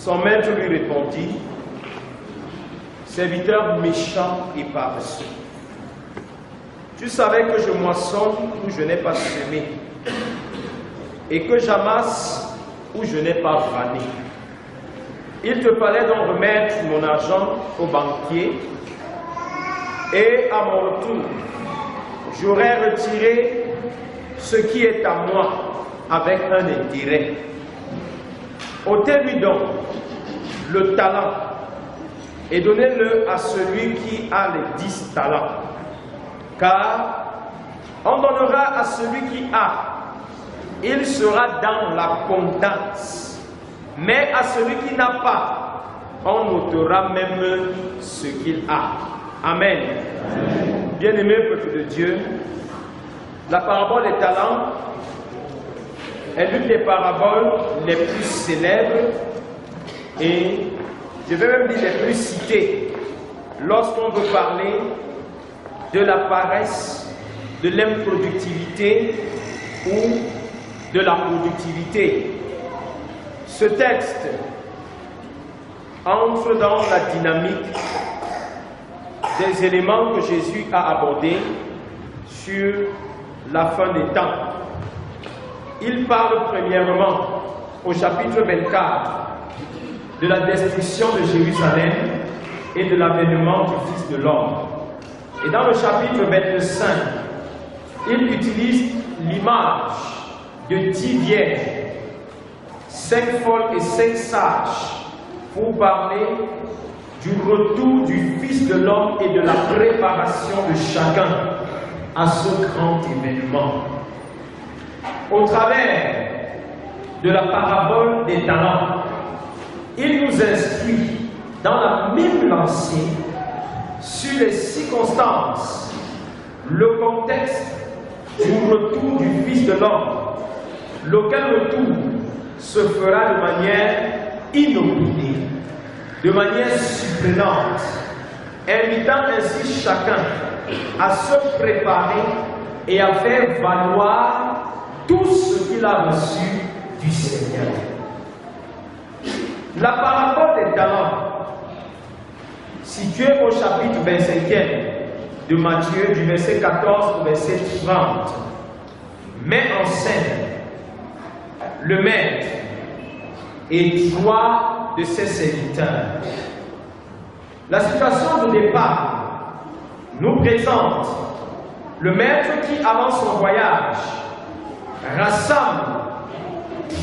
Son maître lui répondit, serviteur méchant et paresseux, tu savais que je moissonne où je n'ai pas semé et que j'amasse où je n'ai pas vanné. Il te fallait donc remettre mon argent au banquier et à mon retour, j'aurais retiré ce qui est à moi avec un intérêt. Ôtez-lui donc le talent et donnez-le à celui qui a les 10 talents. Car on donnera à celui qui a, il sera dans l'abondance. Mais à celui qui n'a pas, on ôtera même ce qu'il a. Amen. Bien-aimé peuple de Dieu, la parabole des talents est l'une des paraboles les plus célèbres et je vais même dire les plus citées lorsqu'on veut parler de la paresse, de l'improductivité ou de la productivité. Ce texte entre dans la dynamique des éléments que Jésus a abordés sur la fin des temps. Il parle premièrement au chapitre 24 de la destruction de Jérusalem et de l'avènement du Fils de l'homme. Et dans le chapitre 25, il utilise l'image de 10 vierges, 5 folles et 5 sages, pour parler du retour du Fils de l'homme et de la préparation de chacun à ce grand événement. Au travers de la parabole des talents, il nous instruit dans la même lancée sur les circonstances, le contexte du retour du Fils de l'homme, lequel retour se fera de manière inopinée, de manière surprenante, invitant ainsi chacun à se préparer et à faire valoir tout ce qu'il a reçu du Seigneur. La parabole des talents, située au chapitre 25e de Matthieu, du verset 14 au verset 30, met en scène le maître et joie de ses serviteurs. La situation de départ nous présente le maître qui, avant son voyage, rassemble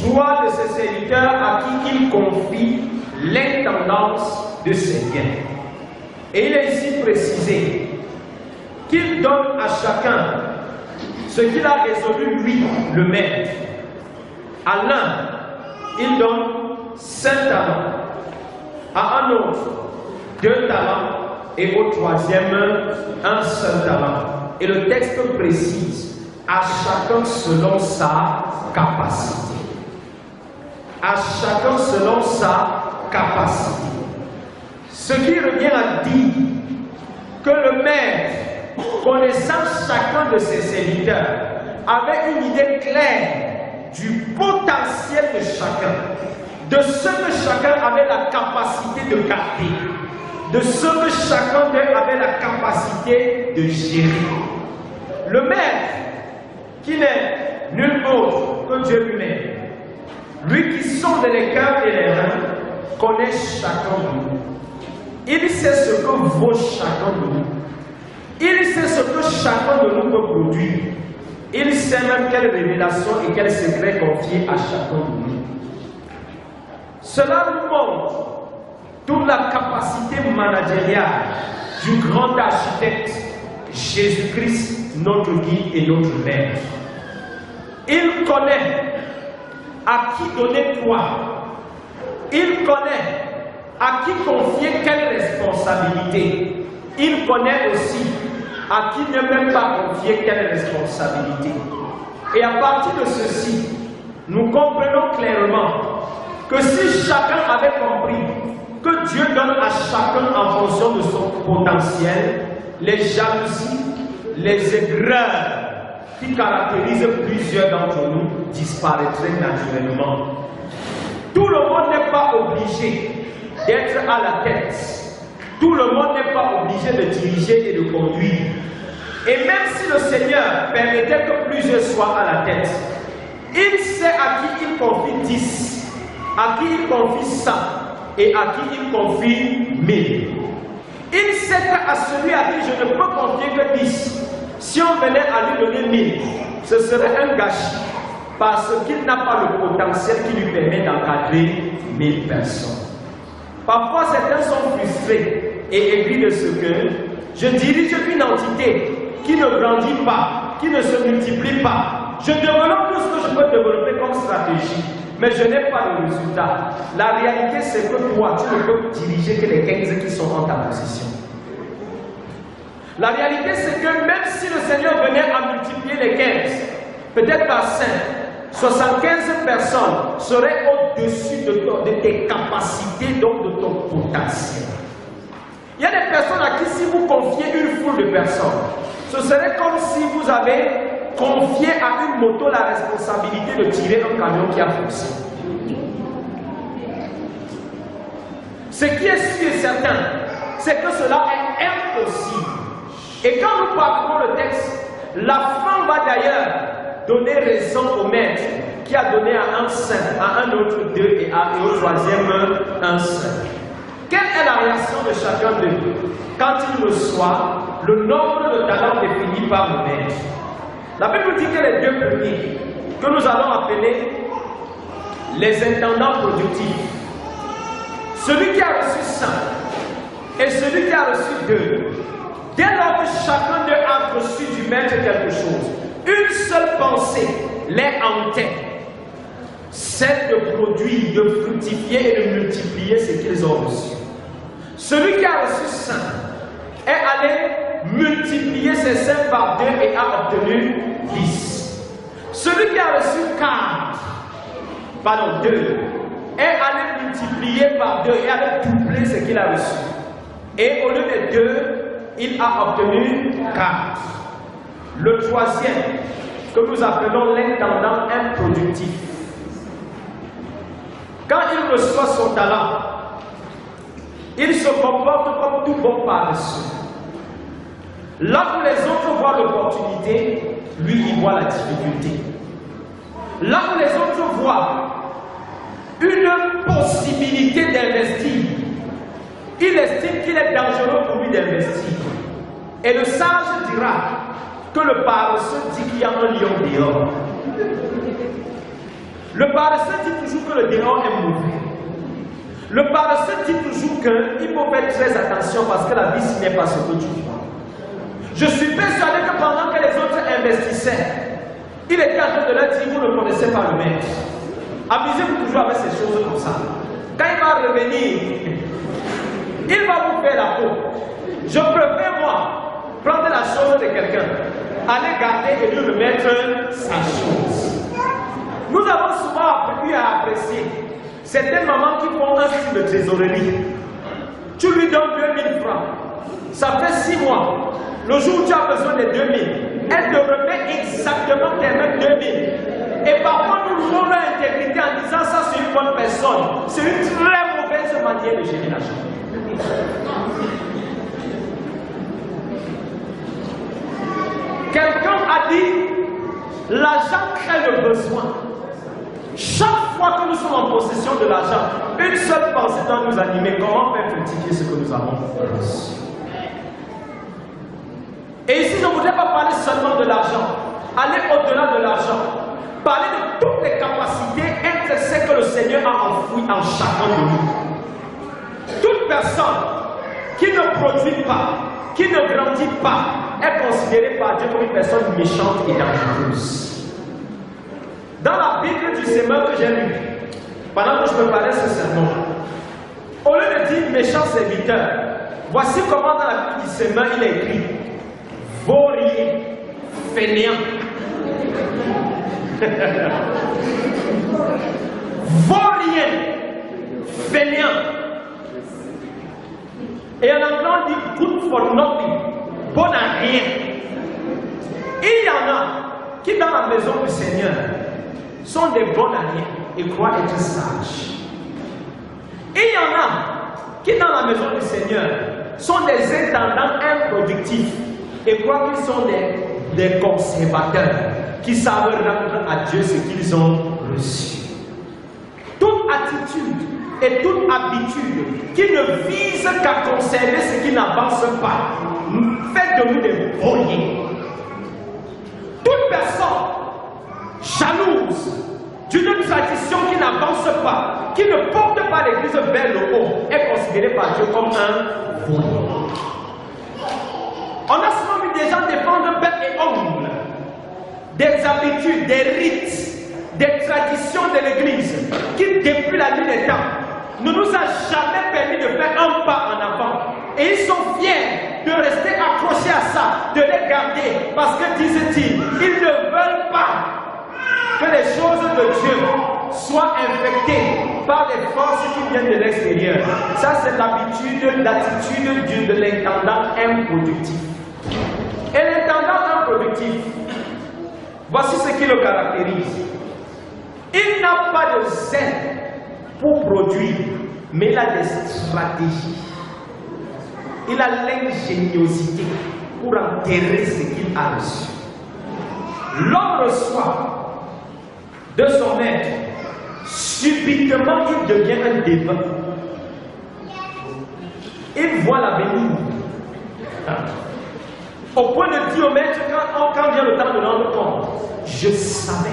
joie de ses serviteurs à qui il confie l'intendance de ses biens. Et il est ici précisé qu'il donne à chacun ce qu'il a résolu lui, le maître. À l'un, il donne 5 talents, à un autre 2 talents et au troisième un seul talent. Et le texte précise à chacun selon sa capacité. À chacun selon sa capacité. Ce qui revient à dire que le maître, connaissant chacun de ses serviteurs, avait une idée claire du potentiel de chacun, de ce que chacun avait la capacité de garder, de ce que chacun d'eux avait la capacité de gérer. Le maître, qui n'est nul autre que Dieu lui-même, lui qui sonde les cœurs et les reins, connaît chacun de nous. Il sait ce que vaut chacun de nous. Il sait ce que chacun de nous peut produire. Il sait même quelle révélation et quel secret confier à chacun de nous. Cela nous montre toute la capacité managériale du grand architecte Jésus-Christ, notre guide et notre maître. Il connaît à qui donner quoi. Il connaît à qui confier quelle responsabilité. Il connaît aussi à qui ne même pas confier quelle responsabilité. Et à partir de ceci, nous comprenons clairement que si chacun avait compris que Dieu donne à chacun en fonction de son potentiel, les jalousies, les aigreurs qui caractérisent plusieurs d'entre nous disparaîtraient naturellement. Tout le monde n'est pas obligé d'être à la tête. Tout le monde n'est pas obligé de diriger et de conduire. Et même si le Seigneur permettait que plusieurs soient à la tête, il sait à qui il confie 10, à qui il confie 100 et à qui il confie 1000. Il sait qu'à celui à qui je ne peux confier que 10, si on venait à lui donner 1000, ce serait un gâchis parce qu'il n'a pas le potentiel qui lui permet d'encadrer 1000 personnes. Parfois, certains sont frustrés et aigris de ce que je dirige une entité qui ne grandit pas, qui ne se multiplie pas. Je développe tout ce que je peux développer comme stratégie, mais je n'ai pas de résultat. La réalité, c'est que toi, tu ne peux diriger que les 15 qui sont en ta position. La réalité, c'est que même si le Seigneur venait à multiplier les 15, peut-être par 5, 75 personnes seraient au-dessus de tes capacités, donc de ton potentiel. Il y a des personnes à qui, si vous confiez une foule de personnes, ce serait comme si vous avez confié à une moto la responsabilité de tirer un camion qui a fonctionné. Ce qui est sûr et certain, c'est que cela est impossible. Et quand nous parlons le texte, la fin va d'ailleurs donner raison au maître qui a donné à un 5, à un autre 2 et au troisième un 5. Quelle est la réaction de chacun d'eux quand il reçoit le nombre de talents défini par le maître? La Bible dit que les deux premiers, que nous allons appeler les intendants productifs, celui qui a reçu 100 et celui qui a reçu 2, dès lors que chacun d'eux a reçu du maître quelque chose, une seule pensée les hantait, celle de produire, de fructifier et de multiplier ce qu'ils ont reçu. Celui qui a reçu 100 est allé multiplier ses 5 par 2 et a obtenu 10. Celui qui a reçu 2 est allé multiplier par 2 et a doubler ce qu'il a reçu. Et au lieu de 2, il a obtenu 4. Le troisième, que nous appelons l'intendant improductif, quand il reçoit son talent, il se comporte comme tout bon paresseux. Là où les autres voient l'opportunité, lui, il voit la difficulté. Là où les autres voient une possibilité d'investir, il estime qu'il est dangereux pour lui d'investir. Et le sage dira que le paresseux dit qu'il y a un lion dehors. Le paresseux dit toujours que le dehors est mauvais. Le paresseux dit toujours qu'il faut faire très attention parce que la vie, ce n'est pas ce que tu vois. Je suis persuadé que pendant que les autres investissaient, il était en train de leur dire, vous ne connaissez pas le maître. Amusez-vous toujours avec ces choses comme ça. Quand il va revenir, il va vous faire la peau. Je préfère, moi, prendre la chose de quelqu'un, aller garder et lui remettre sa chose. Nous avons souvent appris à apprécier certaines mamans qui font un style de trésorerie. Tu lui donnes 2000 francs. Ça fait 6 mois. Le jour où tu as besoin de 2000, elle te remet exactement tes mêmes 2000. Et parfois nous louons leur intégrité en disant ça c'est une bonne personne. C'est une très mauvaise manière de gérer l'argent. Quelqu'un a dit, l'argent crée le besoin. Chaque fois que nous sommes en possession de l'argent, une seule pensée doit nous animer. Comment faire fructifier ce que nous avons reçu? Et ici, je ne voudrais pas parler seulement de l'argent. Aller au-delà de l'argent. Parler de toutes les capacités intrinsèques que le Seigneur a enfouies en chacun de nous. Toute personne qui ne produit pas, qui ne grandit pas, est considérée par Dieu comme une personne méchante et dangereuse. Dans la Bible du semeur que j'ai lu, pendant que je préparais ce sermon, au lieu de dire méchant serviteur, voici comment dans la Bible du semeur il est écrit vaurien, fainéant. Vaurien, fainéant. Et en anglais on dit good for nothing, bon à rien. Il y en a qui dans la maison du Seigneur sont des bons à rien et croient être sages. Et il y en a qui, dans la maison du Seigneur, sont des intendants improductifs et croient qu'ils sont des conservateurs qui savent rendre à Dieu ce qu'ils ont reçu. Toute attitude et toute habitude qui ne vise qu'à conserver ce qui n'avance pas fait de nous des volets. Toute personne jalouse d'une tradition qui n'avance pas, qui ne porte pas l'église vers le haut, est considérée par Dieu comme un volet. On a souvent vu des gens défendre bec et ongle des habitudes, des rites, des traditions de l'église qui, depuis la nuit des temps, ne nous a jamais permis de faire un pas en avant. Et ils sont fiers de rester accrochés à ça, de les garder, parce que, disent-ils, ils ne veulent pas que les choses de Dieu soient infectées par les forces qui viennent de l'extérieur. Ça, c'est l'attitude de l'intendant improductif. Et l'intendant improductif, voici ce qui le caractérise. Il n'a pas de zèle pour produire, mais il a des stratégies. Il a l'ingéniosité pour enterrer ce qu'il a reçu. L'homme reçoit de son maître, subitement il devient un débat. Il voit l'avenir. Au point de dire au maître, quand vient le temps de rendre compte, je savais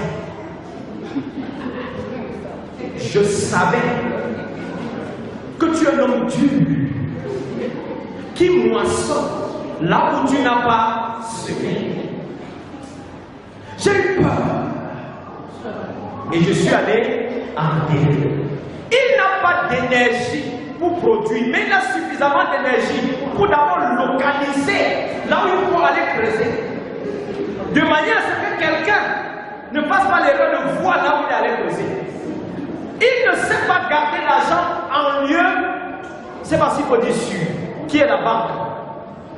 que tu es un homme dur, qui moissonne là où tu n'as pas semé. J'ai eu peur. Et je suis allé enterrer. Il n'a pas d'énergie pour produire, mais il a suffisamment d'énergie pour d'abord localiser là où il faut aller creuser. De manière à ce que quelqu'un ne fasse pas l'erreur de voir là où il allait creuser. Il ne sait pas garder l'argent en lieu, c'est parce qu'il faut dire sûr, qui est la banque.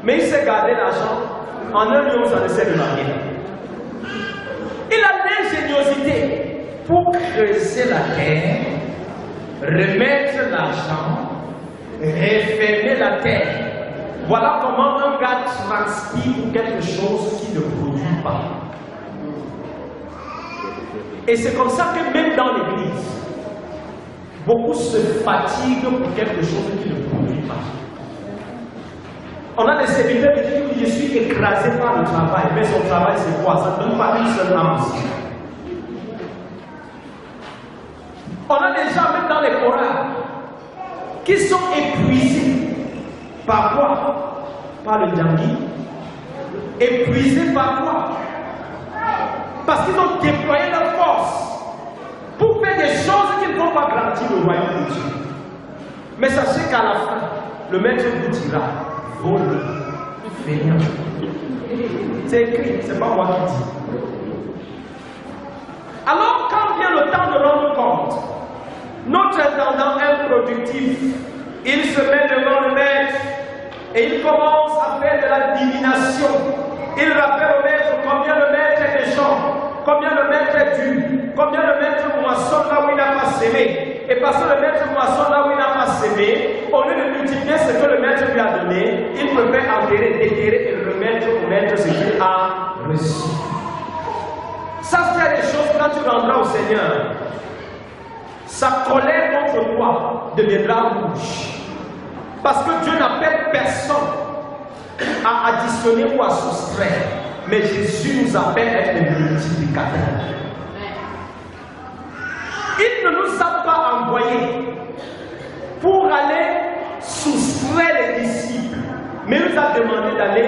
Mais il sait garder l'argent en un lieu où ça ne sert de rien. Il a l'ingéniosité pour creuser la terre, remettre l'argent, refermer la terre. Voilà comment un gars transpire quelque chose qui ne produit pas. Et c'est comme ça que même dans l'église, beaucoup se fatiguent pour quelque chose qui ne produit pas. On a des serviteurs qui disent, je suis écrasé par le travail, mais son travail c'est quoi? Ça ne donne pas une seule âme. On a des gens, même dans les chorales, qui sont épuisés. Par quoi? Par le djangui. Épuisés par quoi? Parce qu'ils ont déployé leur force pour faire des choses qui ne vont pas grandir le royaume de Dieu. Mais sachez qu'à la fin, le maître vous dira, vole, feignant. C'est écrit, c'est pas moi qui dis. Alors, quand vient le temps de rendre compte, notre intendant improductif, il se met devant le maître et il commence à faire de la divination. Il rappelle au maître combien le maître est méchant, combien le maître est dur, combien le maître moissonne là où il n'a pas sémé. Et parce que le maître moissonne là où il n'a pas sémé, au lieu de multiplier ce que le maître lui a donné, il préfère enterrer, déterrer et remettre au maître ce qu'il a reçu. Ça, c'est des choses quand tu rendras au Seigneur. Sa colère contre toi deviendra rouge. Parce que Dieu n'appelle personne à additionner ou à soustraire. Mais Jésus nous appelle à être des multiplicateurs. Il ne nous a pas envoyés pour aller soustraire les disciples, mais il nous a demandé d'aller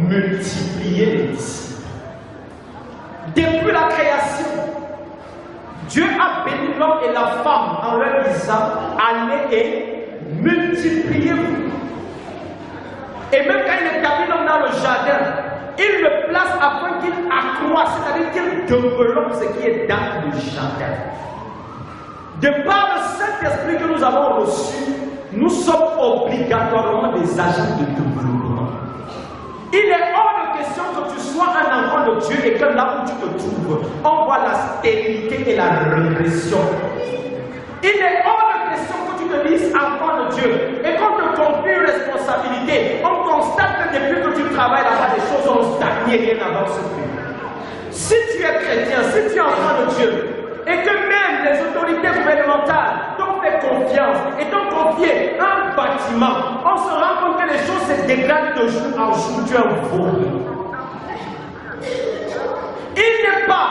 multiplier les disciples. Depuis la création, Dieu a béni l'homme et la femme en leur disant, allez et multipliez-vous. Et même quand il établit l'homme dans le jardin, il le place afin qu'il accroisse, c'est-à-dire qu'il développe ce qui est dans le jardin. De par le Saint-Esprit que nous avons reçu, nous sommes obligatoirement des agents de développement. Il est hors de question que tu sois un enfant de Dieu et que là où tu te trouves, on voit la stérilité et la régression. Il est hors de question que tu te te dise enfant de Dieu et qu'on te confie une responsabilité, on constate que depuis que tu travailles là-bas, les choses ont stagné, rien n'avance plus. Si tu es chrétien, si tu es enfant de Dieu, et que même les autorités gouvernementales t'ont fait confiance et t'ont confié un bâtiment, on se rend compte que les choses se dégradent de jour en jour, tu es un vaurien. Il n'est pas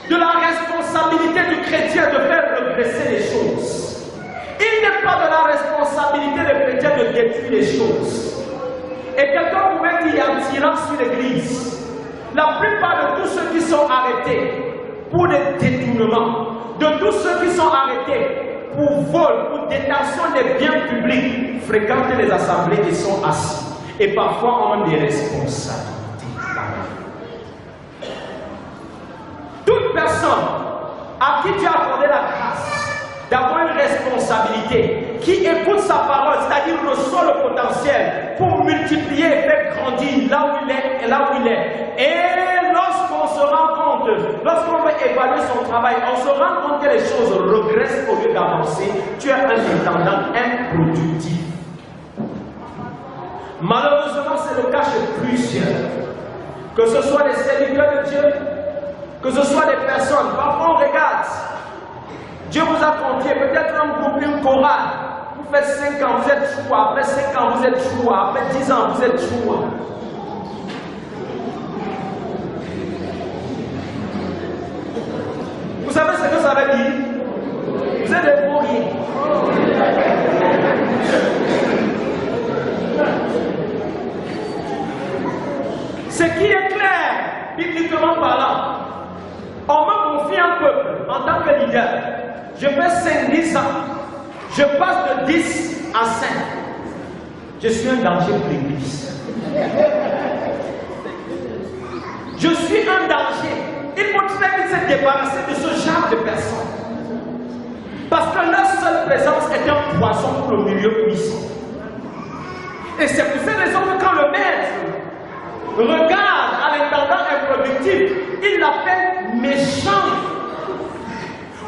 de la responsabilité du chrétien de faire regresser les choses. Il n'est pas de la responsabilité du chrétien de détruire les choses. Et quelqu'un pouvait dire en tirant sur l'église, la plupart de tous ceux qui sont arrêtés pour des détournements, de tous ceux qui sont arrêtés pour vol, pour détention des biens publics, fréquentent les assemblées et sont assis. Et parfois ont des responsabilités. Toute personne à qui tu as accordé la grâce d'avoir une responsabilité, qui écoute sa parole, c'est-à-dire reçoit le potentiel pour multiplier et faire grandir là où il est et là où il est. Et lorsqu'on se rend compte, lorsqu'on veut évaluer son travail, on se rend compte que les choses regressent au lieu d'avancer. Tu es un intendant improductif. Malheureusement, c'est le cas chez plusieurs. Que ce soit les serviteurs de Dieu, que ce soit des personnes. Parfois, on regarde. Dieu vous a confié peut-être un groupe, une chorale. Vous faites 5 ans, vous êtes choix. Après 5 ans, vous êtes choix. Après 10 ans, vous êtes choix. Vous savez ce que ça veut dire? Vous êtes des vauriens. Ce qui est clair, bibliquement parlant, on me confie un peuple en tant que leader. Je fais 5-10 ans. Je passe de 10 à 5. Je suis un danger pour l'Église. Je suis un danger. Il faut très vite se débarrasser de ce genre de personnes. Parce que leur seule présence est un poison pour le milieu où ils sont. Et c'est pour cette raison que quand le maître regarde à l'intendant improductif, il l'appelle méchant.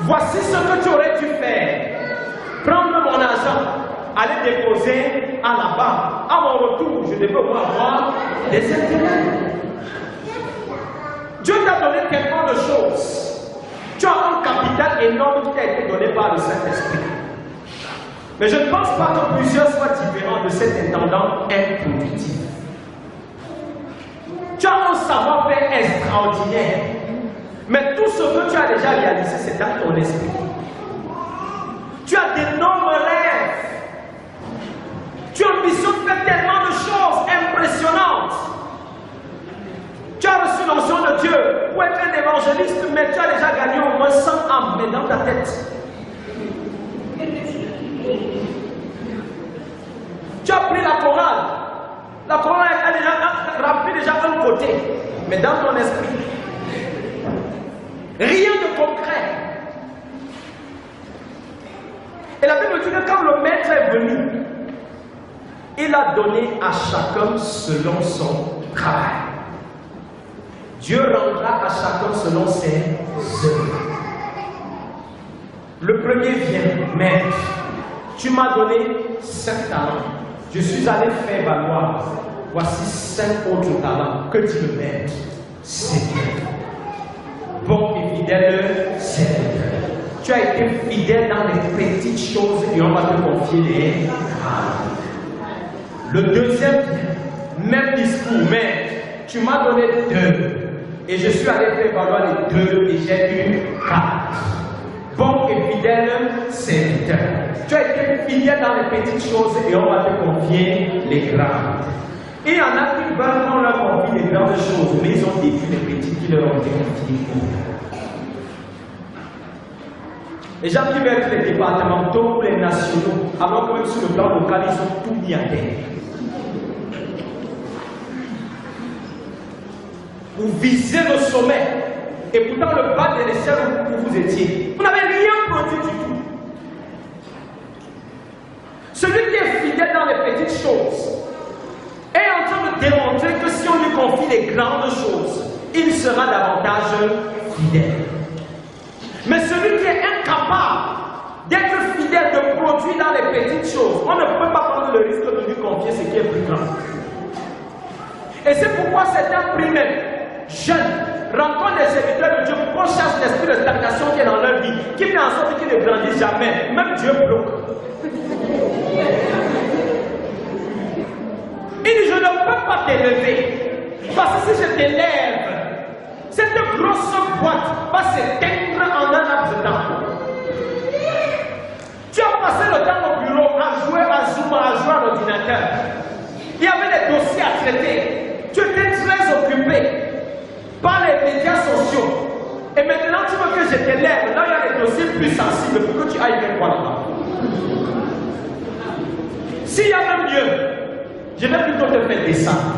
Voici ce que tu aurais dû faire. Prendre mon argent, aller déposer à la banque. À mon retour, je devais avoir des intérêts. Dieu t'a donné tellement de choses. Tu as un capital énorme qui t'a été donné par le Saint-Esprit. Mais je ne pense pas que plusieurs soient différents de cet intendant improductif. Tu as un savoir-faire extraordinaire. Mais tout ce que tu as déjà réalisé, c'est dans ton esprit. Tu as d'énormes rêves. Tu ambitionnes de faire tellement de choses impressionnantes. Tu as reçu l'onction de Dieu pour être un évangéliste, mais tu as déjà gagné au moins 100 âmes, mais dans ta tête. Tu as pris la chorale. La chorale a déjà rempli déjà un côté, mais dans ton esprit, rien de concret. Et la Bible dit que quand le maître est venu, il a donné à chacun selon son travail. Dieu rendra à chacun selon ses œuvres. Le premier vient, maître, tu m'as donné 5 talents. Je suis allé faire valoir. Voici 5 autres talents. Que dit le maître? C'est bien. Bon et fidèle serviteur. Tu as été fidèle dans les petites choses et on va te confier les grandes. Le deuxième, même discours, mais tu m'as donné 2. Et je suis allé faire valoir les 2 et j'ai eu 4. Bon et fidèle serviteur. Tu as été fidèle dans les petites choses et on va te confier les grandes. Et il y en a qui veulent qu'on leur confie les grandes choses, mais ils ont détruit les petites qui leur ont été confiées. Les gens qui veulent être les départementaux ou les nationaux, alors que même sur le plan local, ils ont tout mis à terre. Vous visez le sommet, et pourtant le bas de l'échelle où vous étiez, vous n'avez rien produit du tout. Celui qui est fidèle dans les petites choses est en train de démontrer que si on lui confie les grandes choses, il sera davantage fidèle. Mais celui qui est incapable d'être fidèle, de produire dans des petites choses. On ne peut pas prendre le risque de lui confier ce qui est plus grand. Et c'est pourquoi certains prient même, jeunes, rencontrent des serviteurs de Dieu pour qu'on chasse l'esprit de stagnation qui est dans leur vie, qui fait en sorte qu'ils ne grandissent jamais. Même Dieu bloque. Il dit, je ne peux pas t'élever. Parce que si je t'élève, cette grosse boîte va s'éteindre en un laps de temps. Tu as passé le temps au bureau à jouer à Zoom, à jouer à l'ordinateur. Il y avait des dossiers à traiter. Tu étais très occupé par les médias sociaux. Et maintenant, tu veux que je t'élève. Là, il y a des dossiers plus sensibles pour que tu ailles faire quoi là-bas. S'il y a même mieux, je vais plutôt te faire descendre.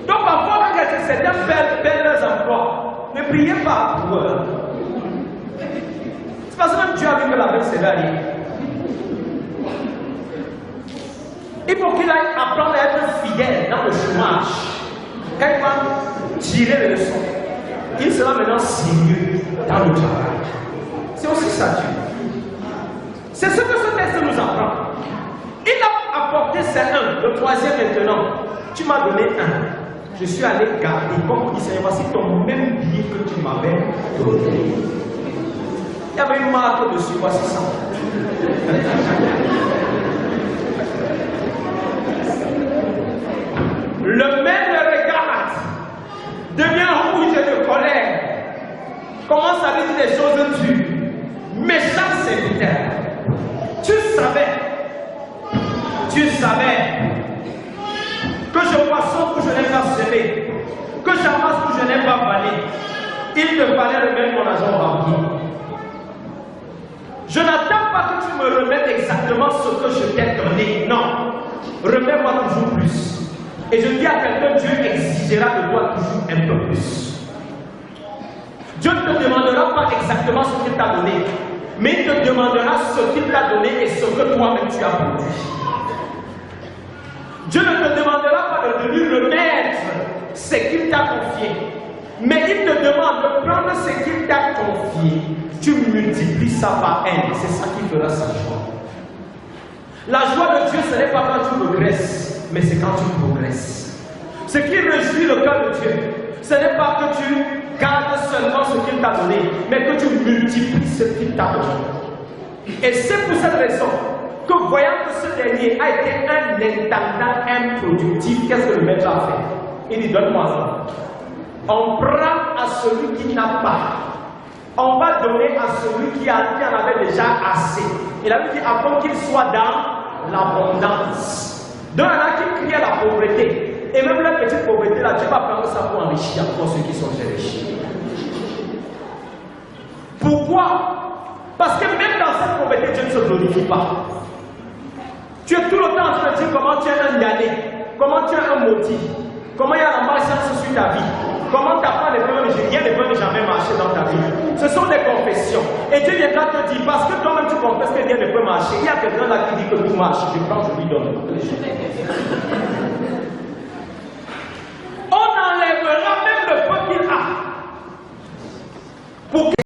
Donc, parfois, quand certains perdent leurs emplois, ne priez pas pour eux. C'est parce que même Dieu a vu que la bête s'est arrivée. Il faut qu'il aille apprendre à être fidèle dans le chômage. Quand il va tirer les leçons, il sera maintenant sérieux dans le travail. C'est aussi ça Dieu. C'est ce que ce texte nous apprend. Il a apporté ces un, le troisième maintenant. Tu m'as donné un. Je suis allé garder, comme il dit Seigneur, voici ton même billet que tu m'avais donné. Il y avait une marque dessus, voici ça. Le même le regarde, devient rouge de colère, commence à dire des choses dures. Méchant serviteur. Tu savais que je moissonne où je n'ai pas semé, que j'amasse où je n'ai pas vanné. Il te fallait remettre mon argent rempli. Je n'attends pas que tu me remettes exactement ce que je t'ai donné. Non, remets-moi toujours plus. Et je dis à quelqu'un, Dieu exigera de toi toujours un peu plus. Dieu ne te demandera pas exactement ce qu'il t'a donné, mais il te demandera ce qu'il t'a donné et ce que toi-même tu as produit. Dieu ne te demandera pas de lui remettre ce qu'il t'a confié, mais il te demande de prendre ce qu'il t'a confié. Tu multiplies ça par un, c'est ça qui fera sa joie. La joie de Dieu, ce n'est pas quand tu regresses, mais c'est quand tu progresses. Ce qui réjouit le cœur de Dieu, ce n'est pas que tu gardes seulement ce qu'il t'a donné, mais que tu multiplies ce qu'il t'a donné. Et c'est pour cette raison que, voyant que ce dernier a été un intendant improductif, qu'est-ce que le maître a fait? Il dit, donne-moi ça. On prend à celui qui n'a pas. On va donner à celui qui en avait déjà assez. Il a dit, avant qu'il soit dans l'abondance. Donc, il y en a qui crient à la pauvreté. Et même la petite pauvreté, là, Dieu va prendre ça pour enrichir encore ceux qui sont déjà riches. Pourquoi? Parce que même dans cette pauvreté, Dieu ne se glorifie pas. Tu es tout le temps en train de dire comment tu es un gagné, comment tu es un maudit, comment il y a la malchance sur ta vie, comment ta femme rien ne peut jamais marcher dans ta vie. Ce sont des confessions. Et Dieu viendra te dire, parce que toi-même tu confesses que rien ne peut marcher. Il y a quelqu'un là qui dit que tout marche, je prends, je lui donne. On enlèvera même le peu qu'il a pour qu'il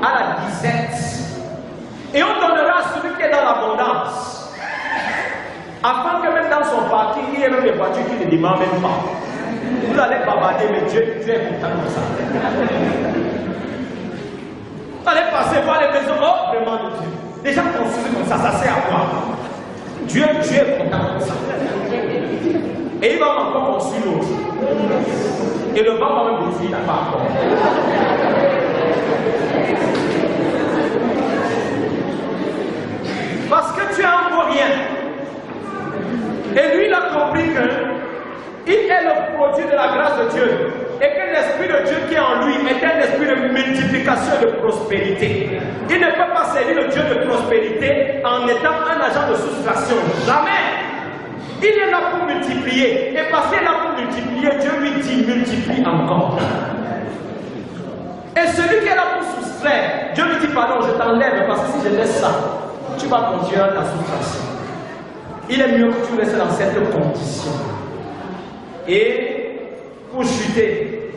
à la disette. Et on donnera à celui qui est dans l'abondance. Afin que même dans son parking, il y ait même des voitures qui ne demandent même pas. Vous allez bavarder, mais Dieu est content comme ça. Vous allez passer voir les maisons, oh, vraiment de Dieu. Déjà construit comme ça sert à quoi? Dieu est content comme ça. Et il va encore construire l'autre. Et le vent va même détruire la part encore. Parce que tu as encore rien. Et lui, il a compris qu'il est le produit de la grâce de Dieu. Et que l'Esprit de Dieu qui est en lui est un esprit de multiplication et de prospérité. Il ne peut pas servir le Dieu de prospérité en étant un agent de soustraction. Jamais. Il est là pour multiplier. Et parce qu'il est là pour multiplier, Dieu lui dit multiplie encore. Et celui qui est là pour soustraire, Dieu lui dit pardon, je t'enlève parce que si je laisse ça, tu vas continuer ta soustraction. Il est mieux que tu restes dans cette condition. Et pour chuter,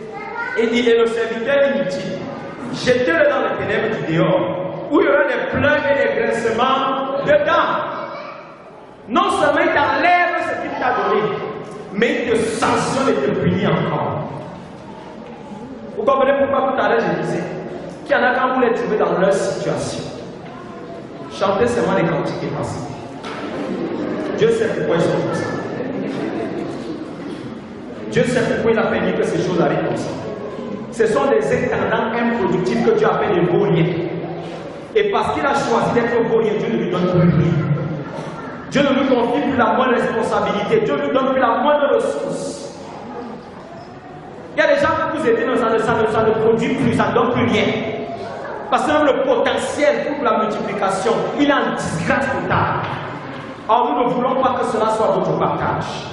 il dit, et le serviteur inutile, jetez-le dans les ténèbres du dehors. où il y aura des pleurs et des graissements dedans. Non seulement il t'enlève ce qu'il t'a donné, mais il te sanctionne et te punit encore. Vous comprenez pourquoi tout à l'heure je disais qu'il y en a quand vous les trouvez dans leur situation. Chantez seulement les cantiques et passez. Dieu sait pourquoi ils sont comme ça. Dieu sait pourquoi il a permis que ces choses arrivent comme ça. Ce sont des intendants improductifs que Dieu appelle des vauriens. Et parce qu'il a choisi d'être vaurien, Dieu ne lui donne plus rien. Dieu ne lui confie plus la moindre responsabilité. Dieu ne lui donne plus la moindre ressource. Il y a des gens que vous aidez, mais ça ne produit plus, ça ne donne plus rien. Parce que même le potentiel pour la multiplication, il est en disgrâce totale. Or, nous ne voulons pas que cela soit votre partage.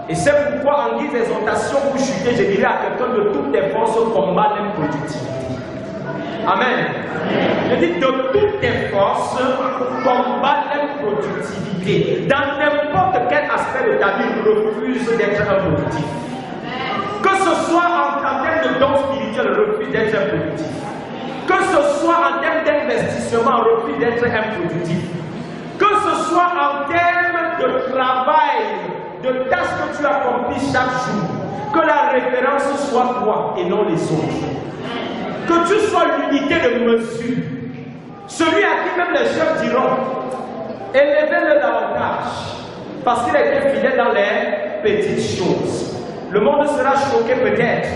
Et c'est pourquoi, en guise d'exhortation, pour chuter, je dirais à quelqu'un de toutes tes forces, combat l'improductivité. Amen. Je dis de toutes tes forces, combat l'improductivité. Dans n'importe quel aspect de ta vie, refuse d'être improductif. Que ce soit en termes de dons spirituels, refuse d'être improductif. Que ce soit en termes d'investissement, refuse d'être improductif. Que ce soit en termes de travail, de tâches que tu accomplis chaque jour, que la référence soit toi et non les autres. Que tu sois l'unité de mesure. Celui à qui même les chefs diront, élevez-le davantage, parce qu'il a été fidèle dans les petites choses. Le monde sera choqué peut-être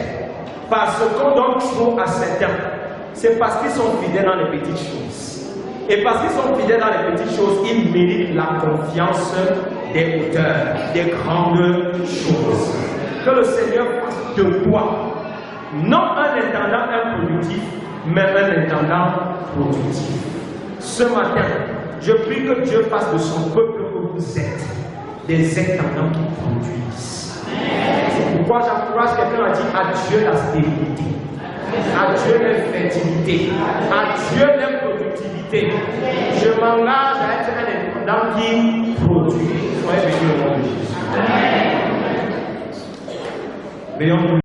par ce qu'on donne trop à certains. C'est parce qu'ils sont fidèles dans les petites choses. Et parce qu'ils sont fidèles dans les petites choses, ils méritent la confiance des hauteurs, des grandes choses. Que le Seigneur fasse de toi, non un intendant improductif, mais un intendant productif. Ce matin, je prie que Dieu fasse de son peuple que vous êtes des intendants qui produisent. C'est pourquoi j'encourage quelqu'un à dire adieu la stérilité, adieu l'infertilité, adieu l'improductivité. Je m'engage à être un intendant qui produit. Soyez bénis au nom de Jésus. Amen.